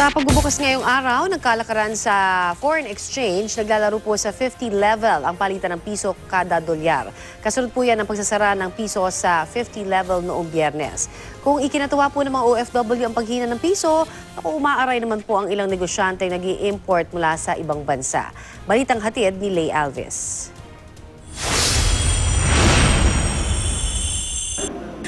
Sa pagbubukas ngayong araw, nagkalakaran sa foreign exchange, naglalaro po sa 50 level ang palitan ng piso kada dolyar. Kasunod po yan ang pagsasara ng piso sa 50 level noong Biyernes. Kung ikinatuwa po ng mga OFW ang paghina ng piso, umaaray naman po ang ilang negosyante nag-i-import mula sa ibang bansa. Balitang hatid ni Lay Alves.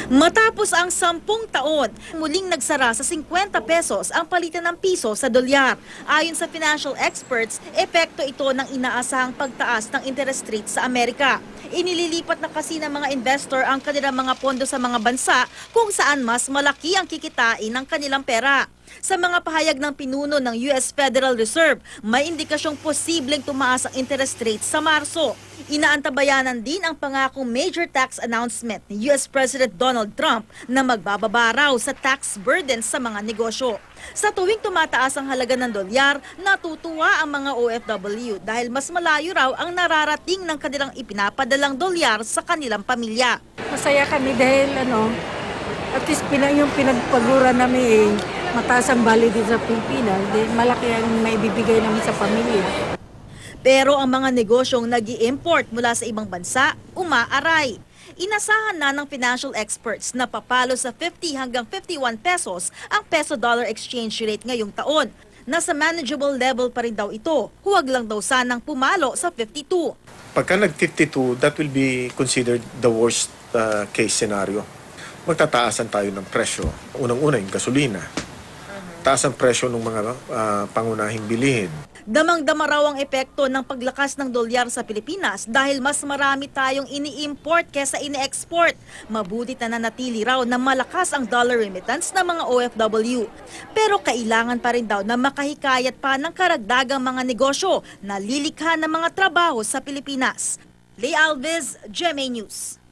Matapos ang 10 taon, muling nagsara sa 50 pesos ang palitan ng piso sa dolyar. Ayon sa financial experts, epekto ito ng inaasahang pagtaas ng interest rate sa Amerika. Inililipat na kasi ng mga investor ang kanilang mga pondo sa mga bansa kung saan mas malaki ang kikitain ng kanilang pera. Sa mga pahayag ng pinuno ng US Federal Reserve, may indikasyong posibleng tumaas ang interest rate sa Marso. Inaantabayanan din ang pangakong major tax announcement ni US President Donald Trump na magbababa raw sa tax burden sa mga negosyo. Sa tuwing tumataas ang halaga ng dolyar, natutuwa ang mga OFW dahil mas malayo raw ang nararating ng kanilang ipinapadalang dolyar sa kanilang pamilya. Masaya kami dahil at least yung pinagpagura namin mataas ang value din sa Pilipinas. Malaki ang maibibigay namin sa pamilya. Pero ang mga negosyong nag-i-import mula sa ibang bansa, umaaray. Inasahan na ng financial experts na papalo sa 50 hanggang 51 pesos ang peso-dollar exchange rate ngayong taon. Nasa manageable level pa rin daw ito. Huwag lang daw sanang pumalo sa 52. Pagka nag-52, that will be considered the worst case scenario. Magtataasan tayo ng presyo. Unang-una yung gasolina. Taas ang presyo ng mga pangunahing bilihin. Damang-dama raw ang epekto ng paglakas ng dolyar sa Pilipinas dahil mas marami tayong ini-import kesa ini-export. Mabuti na nanatili raw na malakas ang dollar remittance ng mga OFW. Pero kailangan pa rin daw na makahikayat pa ng karagdagang mga negosyo na lilikha ng mga trabaho sa Pilipinas. Lay Alves, GMA News.